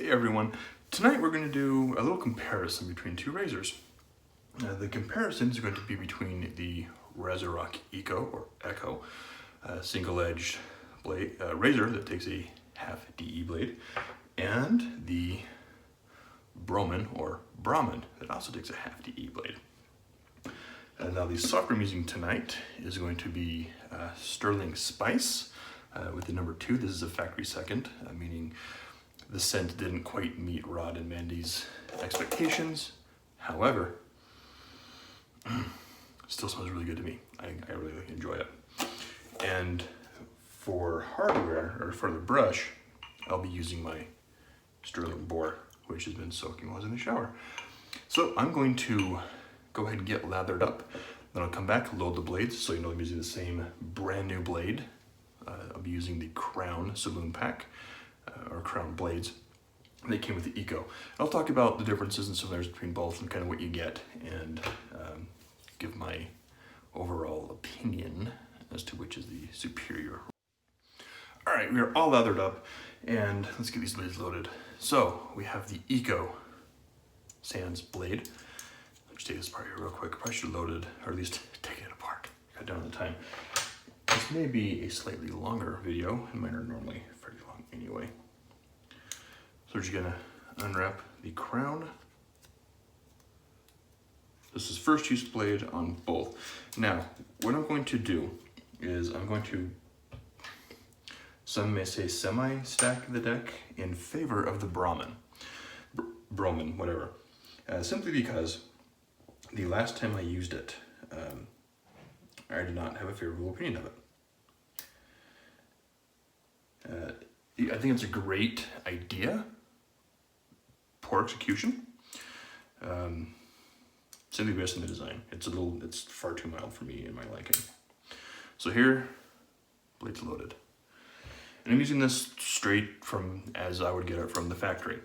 Hey everyone, tonight we're going to do a little comparison between two razors. The comparison is going to be between the RazoRock Eco single-edged blade razor that takes a half DE blade, and the Broman that also takes a half DE blade. Now the software I'm using tonight is going to be Stirling Spice with the number 2. This is a factory second, meaning the scent didn't quite meet Rod and Mandy's expectations. However, still smells really good to me. I really enjoy it. And for hardware, or for the brush, I'll be using my Stirling Boar, which has been soaking while I was in the shower. So I'm going to go ahead and get lathered up. Then I'll come back, load the blades, so you know I'm using the same brand new blade. I'll be using the Crown Saloon pack, or Crown blades. They came with the Eco. I'll talk about the differences and similarities between both and kind of what you get, and give my overall opinion as to which is the superior. All right, we are all lathered up, and let's get these blades loaded. So we have the Eco Sans blade. Let's take this apart here real quick. Probably should have loaded, or at least taken it apart. Cut down on the time. This may be a slightly longer video, and mine are normally fairly long anyway. So we're just gonna unwrap the Crown. This is first use blade on both. Now, what I'm going to do is I'm going to, some may say semi-stack the deck in favor of the Broman, whatever. Simply because the last time I used it, I did not have a favorable opinion of it. I think it's a great idea, poor execution. Simply based on the design. It's far too mild for me in my liking. So here, blade's loaded. And I'm using this straight from as I would get it from the factory.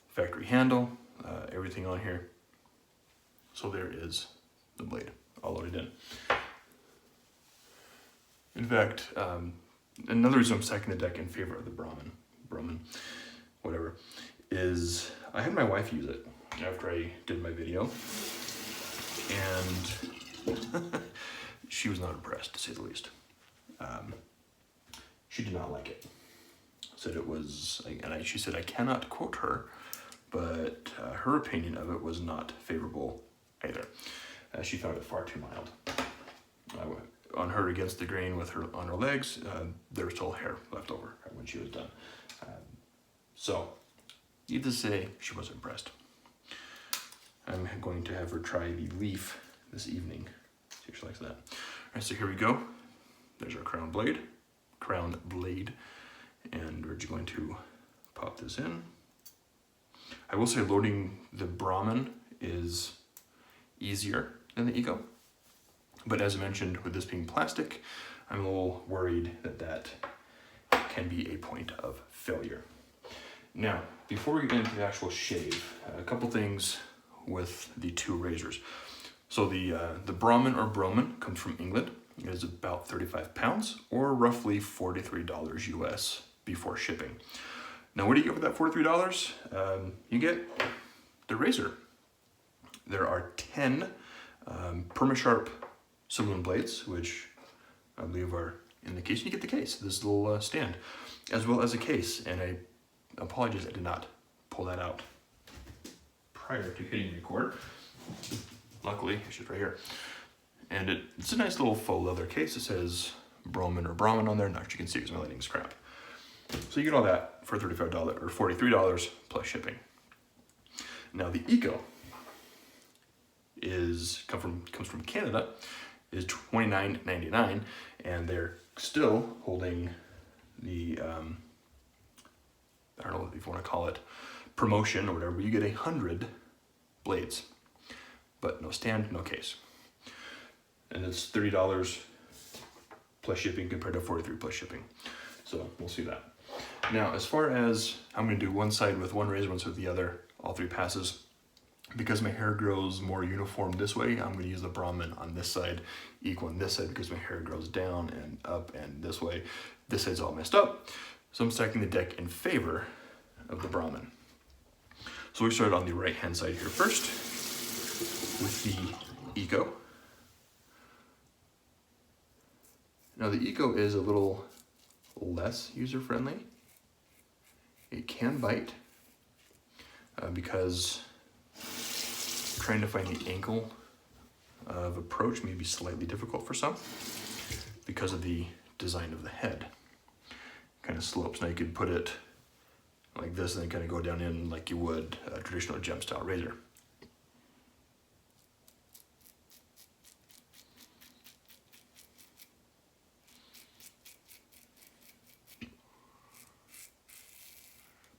Factory handle, everything on here. So there is the blade, all loaded in. In fact, another reason I'm stacking the deck in favor of the Broman, whatever, is I had my wife use it after I did my video, and she was not impressed, to say the least. She did not like it. Said it was, and she said I cannot quote her, but her opinion of it was not favorable either. She found it far too mild. On her against the grain with her on her legs, there was still hair left over when she was done. So, needless to say, she wasn't impressed. I'm going to have her try the leaf this evening. See if she likes that. All right, so here we go. There's our crown blade, and we're just going to pop this in. I will say loading the Broman is easier than the Eco, but as I mentioned, with this being plastic, I'm a little worried that that can be a point of failure. Now, before we get into the actual shave, a couple things with the two razors. So the Broman comes from England. It is about 35 pounds, or roughly $43 US before shipping. Now, what do you get for that $43? You get the razor. There are 10 PermaSharp saloon blades, which I believe are in the case. You get the case, this little stand, as well as a case. And I apologize, I did not pull that out prior to hitting record. Luckily, it's just right here. And it's a nice little faux leather case. It says Broman on there. Not sure you can see because my lighting's crap. So you get all that for $35 or $43 plus shipping. Now the Eco comes from Canada, is $29.99, and they're still holding the I don't know if you want to call it promotion or whatever, but you get 100 blades, but no stand, no case. And it's $30 plus shipping compared to $43 plus shipping. So we'll see that. Now, as far as I'm going to do one side with one razor, one side with the other, all 3 passes. Because my hair grows more uniform this way, I'm going to use the Broman on this side, Eco on this side, because my hair grows down and up and this way. This side's all messed up. So I'm stacking the deck in favor of the Broman. So we started on the right hand side here first with the Eco. Now the Eco is a little less user-friendly. It can bite because trying to find the angle of approach may be slightly difficult for some because of the design of the head. Kind of slopes. Now you could put it like this and then kind of go down in like you would a traditional gem style razor.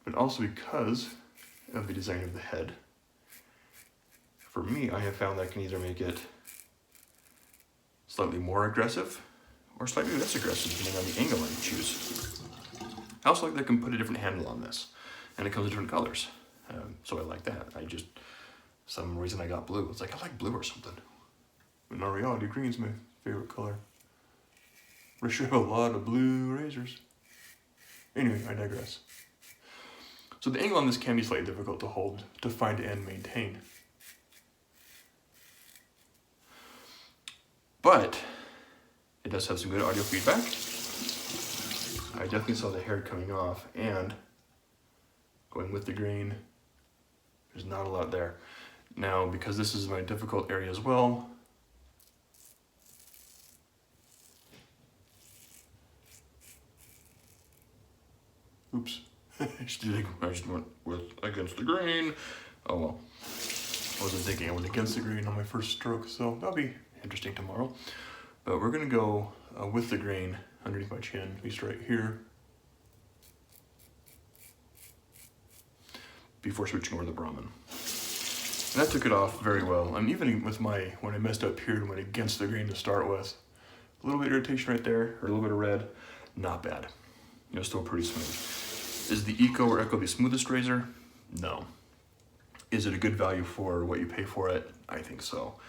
But also because of the design of the head, for me, I have found that I can either make it slightly more aggressive or slightly less aggressive depending on the angle I choose. I also like that I can put a different handle on this, and it comes in different colors. So I like that. Some reason I got blue. It's like, I like blue or something. But in reality, green's my favorite color. I sure have a lot of blue razors. Anyway, I digress. So the angle on this can be slightly difficult to hold, to find and maintain. But it does have some good audio feedback. I definitely saw the hair coming off, and going with the grain, there's not a lot there. Now, because this is my difficult area as well, oops, I just went against the grain. Oh well, I wasn't thinking I went against the grain on my first stroke, so that'll be interesting tomorrow. But we're gonna go with the grain underneath my chin, at least right here, before switching over to the Broman. And that took it off very well. And even with when I messed up here and went against the grain to start with, a little bit of irritation right there, or a little bit of red, not bad. Still pretty smooth. Is the Eco or Eco the smoothest razor? No. Is it a good value for what you pay for it? I think so.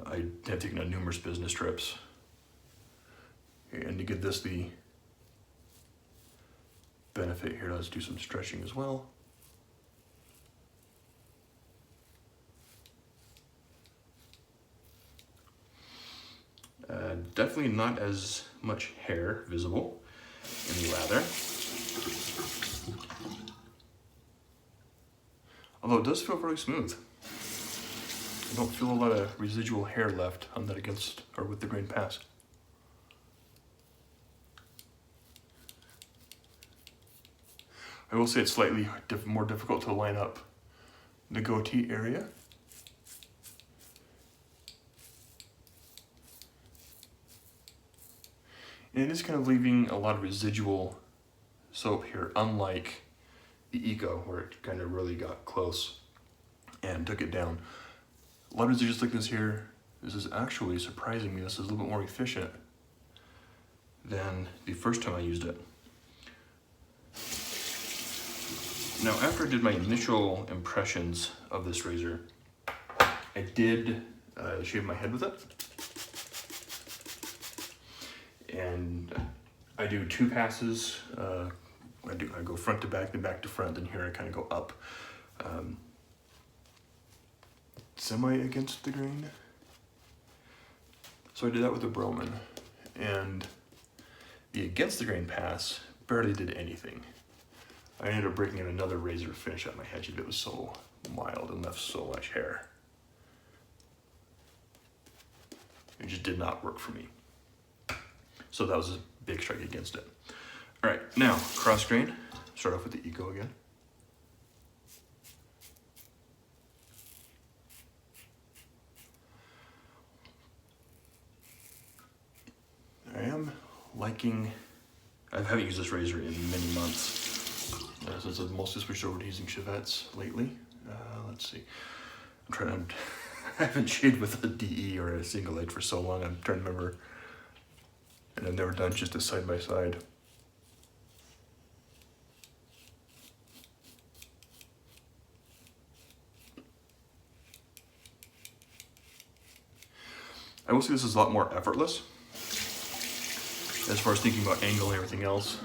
I have taken on numerous business trips. And to give this the benefit here, let's do some stretching as well. Definitely not as much hair visible in the lather. Although it does feel very smooth. I don't feel a lot of residual hair left on that against or with the grain pass. I will say it's slightly more difficult to line up the goatee area. And it is kind of leaving a lot of residual soap here, unlike the Eco, where it kind of really got close and took it down. A lot of residual thickness here. This is actually, surprising me, this is a little bit more efficient than the first time I used it. Now, after I did my initial impressions of this razor, I did shave my head with it. And I do 2 passes. I go front to back, then back to front, and here I kind of go up. Semi against the grain. So I did that with the Broman, and the against the grain pass barely did anything. I ended up breaking in another razor to finish up my head sheet. It was so mild and left so much hair. It just did not work for me. So that was a big strike against it. All right, now cross grain. Start off with the Eco again. I am liking, I haven't used this razor in many months. Since I've mostly switched over to using Chevettes lately. Let's see. I'm trying to, I haven't shaved with a DE or a single edge for so long. I'm trying to remember. And I've never done just a side by side. I will say this is a lot more effortless. As far as thinking about angle and everything else,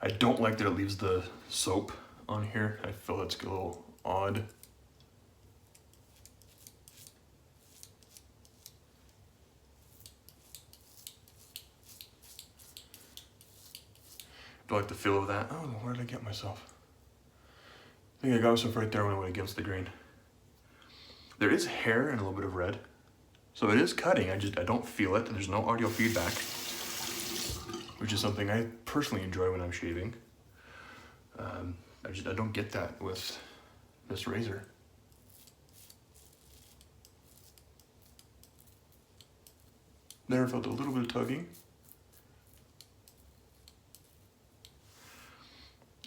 I don't like that it leaves the soap on here. I feel that's a little odd. Do I like the feel of that? Oh, where did I get myself? I think I got myself right there when I went against the grain. There is hair and a little bit of red. So it is cutting, I don't feel it. There's no audio feedback, which is something I personally enjoy when I'm shaving. I don't get that with this razor. There, felt a little bit of tugging.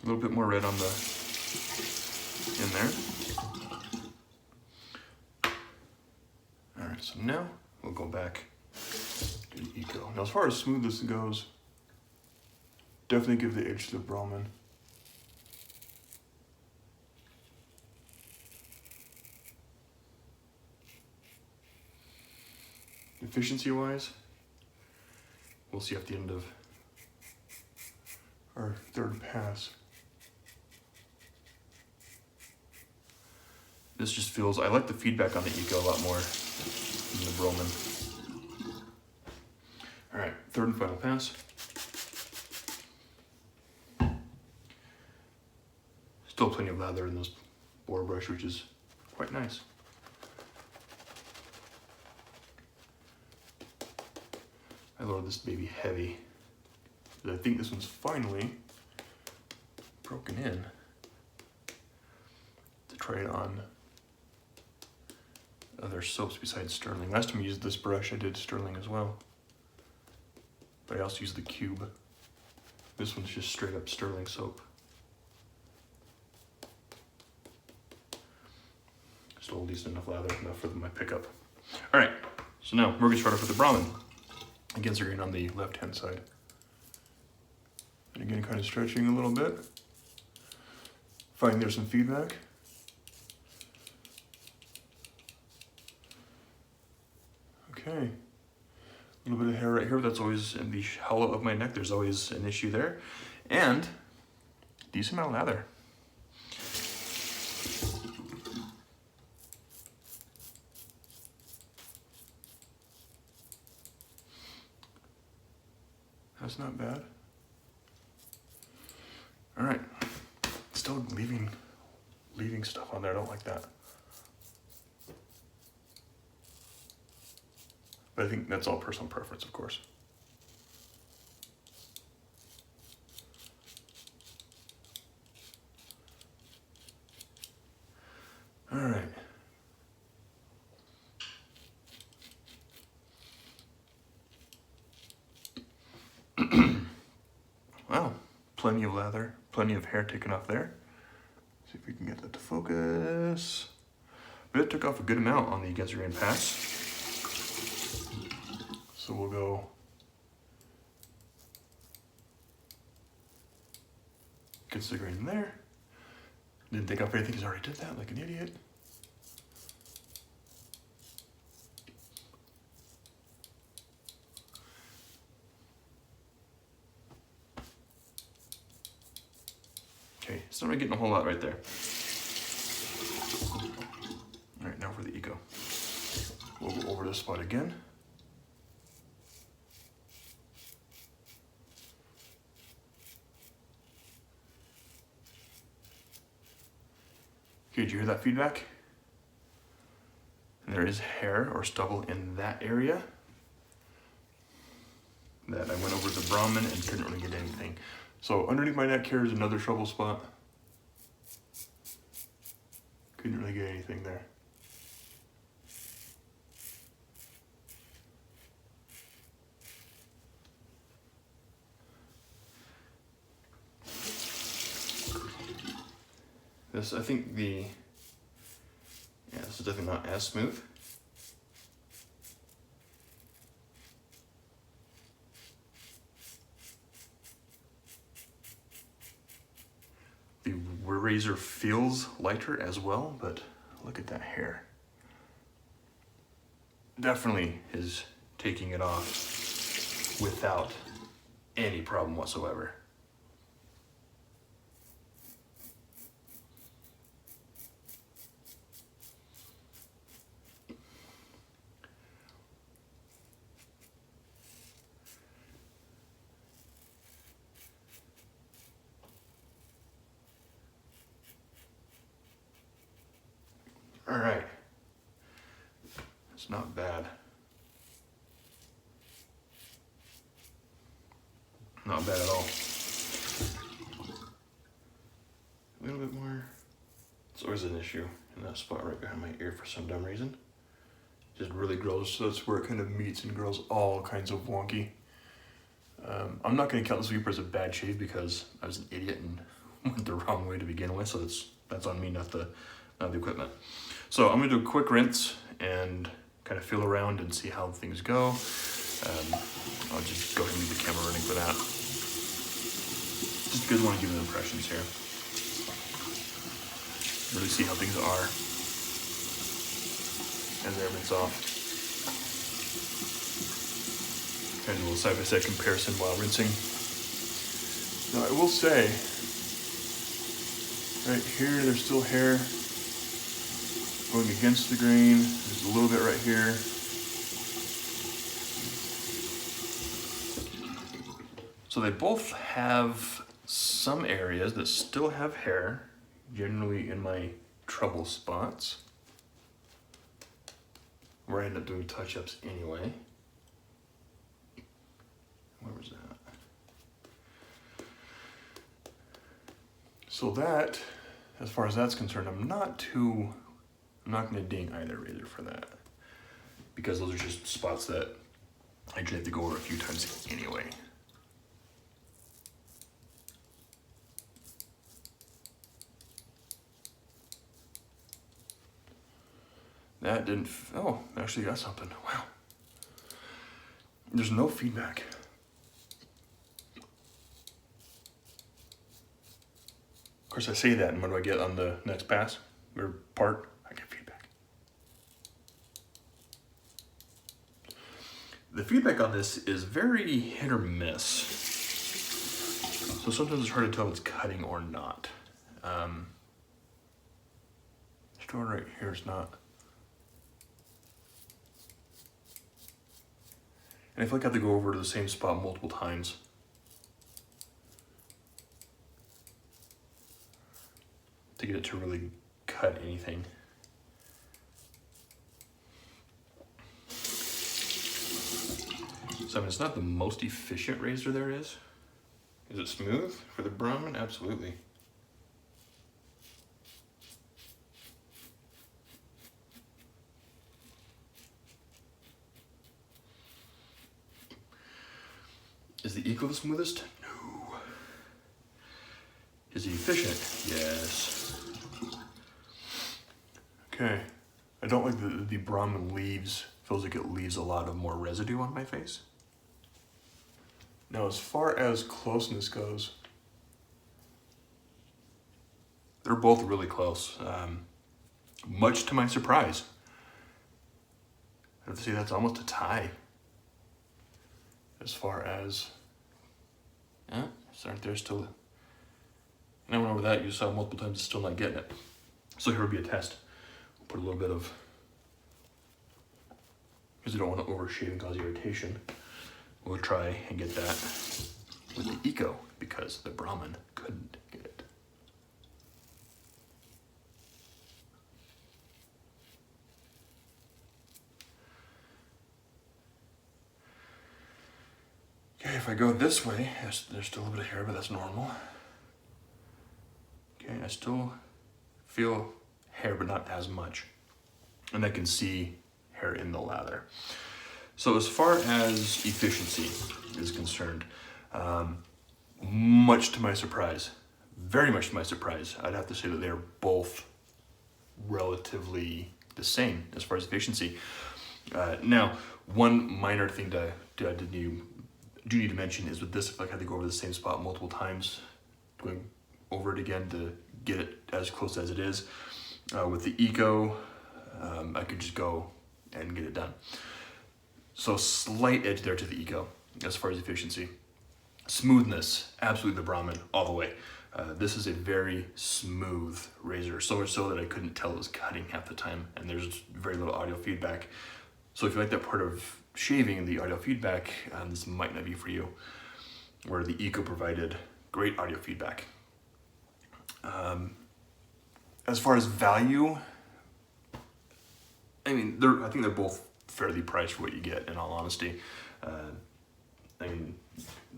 A little bit more red on in there. All right, so now we'll go back to the Eco. Now, as far as smoothness goes, definitely give the edge to the Broman. Efficiency-wise, we'll see at the end of our third pass. This just feels, I like the feedback on the Eco a lot more than the Broman. All right, third and final pass. Still plenty of lather in this Boar brush, which is quite nice. I lowered this baby heavy, but I think this one's finally broken in to try it on other soaps besides Stirling. Last time I used this brush, I did Stirling as well, but I also used the cube. This one's just straight up Stirling soap. Still decent enough lather, enough for my pickup. All right, so now we're gonna start off with the Broman against the grain on the left-hand side. And again, kind of stretching a little bit. Finding there's some feedback. Okay, a little bit of hair right here. That's always in the hollow of my neck. There's always an issue there. And decent amount of lather. That's not bad. All right, still leaving stuff on there. I don't like that. But I think that's all personal preference, of course. All right. Wow, plenty of lather, plenty of hair taken off there. See if we can get that to focus. But it took off a good amount on the against the grain pass. So we'll go against the grain there. Didn't take off anything because I already did that like an idiot. Okay, still not getting a whole lot right there. All right, now for the Eco. We'll go over this spot again. Okay, did you hear that feedback? And there is hair or stubble in that area that I went over the Broman and couldn't really get anything. So underneath my neck here is another trouble spot. Couldn't really get anything there. This, I think this is definitely not as smooth. The razor feels lighter as well, but look at that hair. Definitely is taking it off without any problem whatsoever. It's not bad. Not bad at all. A little bit more. It's always an issue in that spot right behind my ear for some dumb reason. Just really grows, so that's where it kind of meets and grows all kinds of wonky. I'm not going to count the sweeper as a bad shave because I was an idiot and went the wrong way to begin with, so that's on me, not the equipment. So I'm going to do a quick rinse and kind of feel around and see how things go. I'll just go ahead and leave the camera running for that. Just because I want to give you impressions here. Really see how things are as they're rinsed off. Kind of a little side-by-side comparison while rinsing. Now I will say, right here there's still hair going against the grain. There's a little bit right here. So they both have some areas that still have hair, generally in my trouble spots, where I end up doing touch-ups anyway. Where was that? So that, as far as that's concerned, I'm not gonna ding either razor for that, because those are just spots that I just have to go over a few times anyway. That didn't, oh, actually got something, wow. There's no feedback. Of course I say that, and what do I get on the next pass, or part? I get feedback. The feedback on this is very hit or miss. So sometimes it's hard to tell if it's cutting or not. Store right here is not. And I feel like I have to go over to the same spot multiple times. To get it to really cut anything. So I mean, it's not the most efficient razor there is. Is it smooth for the Broman? Absolutely. Is the Eco the smoothest? No. Is it efficient? Yes. Okay. I don't like the Broman leaves. Feels like it leaves a lot of more residue on my face. Now, as far as closeness goes, they're both really close. Much to my surprise. I have to say that's almost a tie. As far as, yeah, it's right there still. And I went over that, you saw multiple times, still not getting it. So here will be a test. We'll put a little bit of, because you don't want to overshave and cause irritation. We'll try and get that with the Eco, because the Broman couldn't get it. Okay, if I go this way, there's still a little bit of hair, but that's normal. Okay, I still feel hair, but not as much. And I can see hair in the lather. So as far as efficiency is concerned, much to my surprise, very much to my surprise, I'd have to say that they're both relatively the same as far as efficiency. Now, one minor thing do need to mention is with this, if I had to go over the same spot multiple times, going over it again to get it as close as it is. With the Eco, I could just go and get it done. So slight edge there to the Eco as far as efficiency. Smoothness, absolutely the Broman all the way. This is a very smooth razor, so much so that I couldn't tell it was cutting half the time, and there's very little audio feedback. So if you like that part of shaving, the audio feedback, this might not be for you. Where the Eco provided great audio feedback. As far as value, I mean, I think they're both fairly priced for what you get, in all honesty. I mean,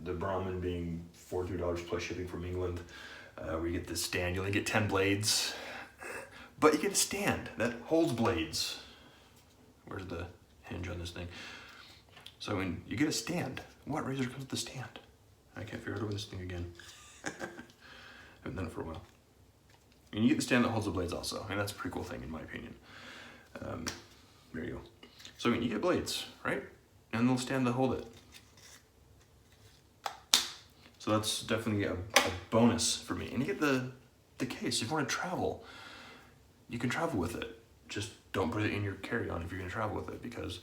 the Broman being $43 plus shipping from England, where you get this stand. You only get 10 blades, but you get a stand that holds blades. Where's the hinge on this thing? So when you get a stand, what razor comes with the stand? I can't figure out over this thing again. Haven't done it for a while. And you get the stand that holds the blades also. I mean, that's a pretty cool thing in my opinion. There you go. So I mean, you get blades, right? And they'll stand to hold it. So that's definitely a bonus for me. And you get the case. If you want to travel, you can travel with it. Just don't put it in your carry-on if you're going to travel with it, because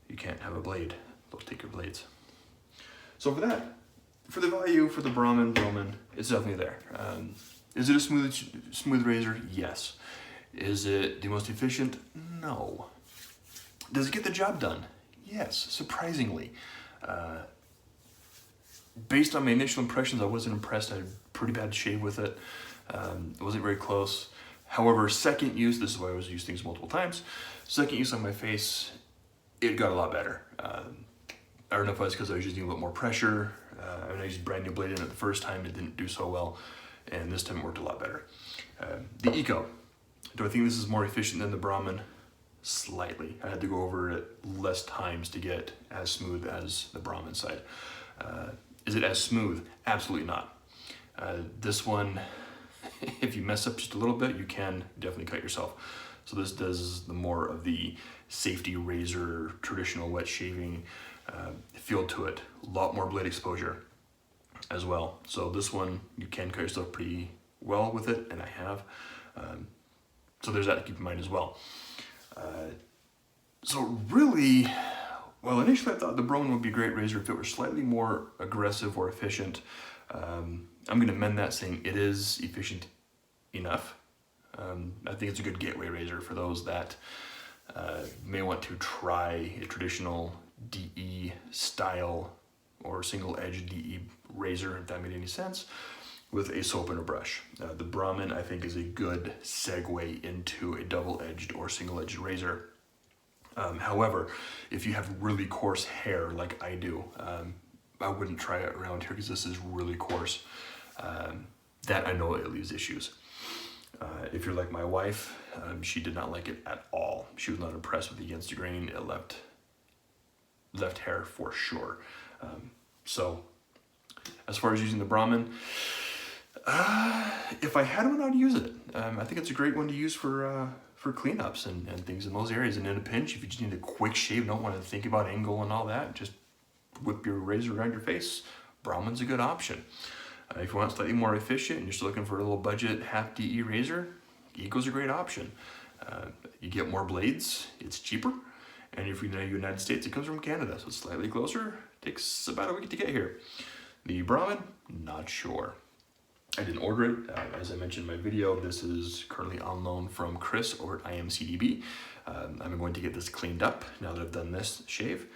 you can't have a blade. They'll take your blades. So for the value for the Broman, it's definitely there. Is it a smooth razor? Yes. Is it the most efficient? No. Does it get the job done? Yes, surprisingly. Based on my initial impressions, I wasn't impressed. I had a pretty bad shave with it. It wasn't very close. However, second use, this is why I was using things multiple times, second use on my face, it got a lot better. I don't know if it was because I was using a little more pressure. When I used a brand new blade in it the first time, it didn't do so well, and this time it worked a lot better. The Eco, do I think this is more efficient than the Broman? Slightly. I had to go over it less times to get as smooth as the Broman side. Is it as smooth? Absolutely not. This one, if you mess up just a little bit, you can definitely cut yourself. So this does the more of the safety razor, traditional wet shaving feel to it. A lot more blade exposure as well. So this one, you can cut yourself pretty well with it, and I have. So there's that to keep in mind as well. So really, well, initially I thought the Broman would be a great razor if it were slightly more aggressive or efficient. I'm going to amend that, saying it is efficient enough. I think it's a good gateway razor for those that may want to try a traditional DE style or single edge DE razor, if that made any sense, with a soap and a brush. The Broman, I think, is a good segue into a double-edged or single-edged razor. However, if you have really coarse hair like I do, I wouldn't try it around here because this is really coarse. That I know it leaves issues. If you're like my wife, she did not like it at all. She was not impressed with the against the grain. It left hair for sure. So as far as using the Broman, if I had one, I'd use it. I think it's a great one to use for cleanups and things in those areas. And in a pinch, if you just need a quick shave, don't want to think about angle and all that, just whip your razor around your face, Broman's a good option. If you want slightly more efficient and you're still looking for a little budget half DE razor, Eco's a great option. You get more blades, it's cheaper, and if you're in the United States, it comes from Canada, so it's slightly closer. Takes about a week to get here. The Broman, not sure. I didn't order it. As I mentioned in my video, this is currently on loan from Chris over at IMCDB. I'm going to get this cleaned up now that I've done this shave.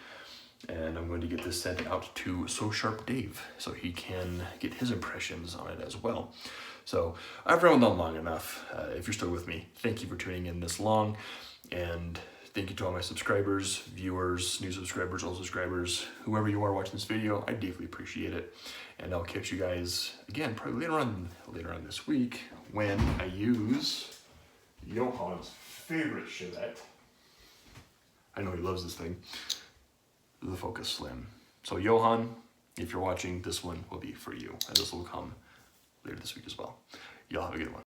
And I'm going to get this sent out to So Sharp Dave so he can get his impressions on it as well. So I've rambled on long enough. If you're still with me, thank you for tuning in this long. And thank you to all my subscribers, viewers, new subscribers, old subscribers, whoever you are watching this video. I deeply appreciate it. And I'll catch you guys again probably later on this week when I use Johan's favorite Chevette. I know he loves this thing. The Focus Slim. So Johan, if you're watching, this one will be for you, and this will come later this week as well. Y'all have a good one.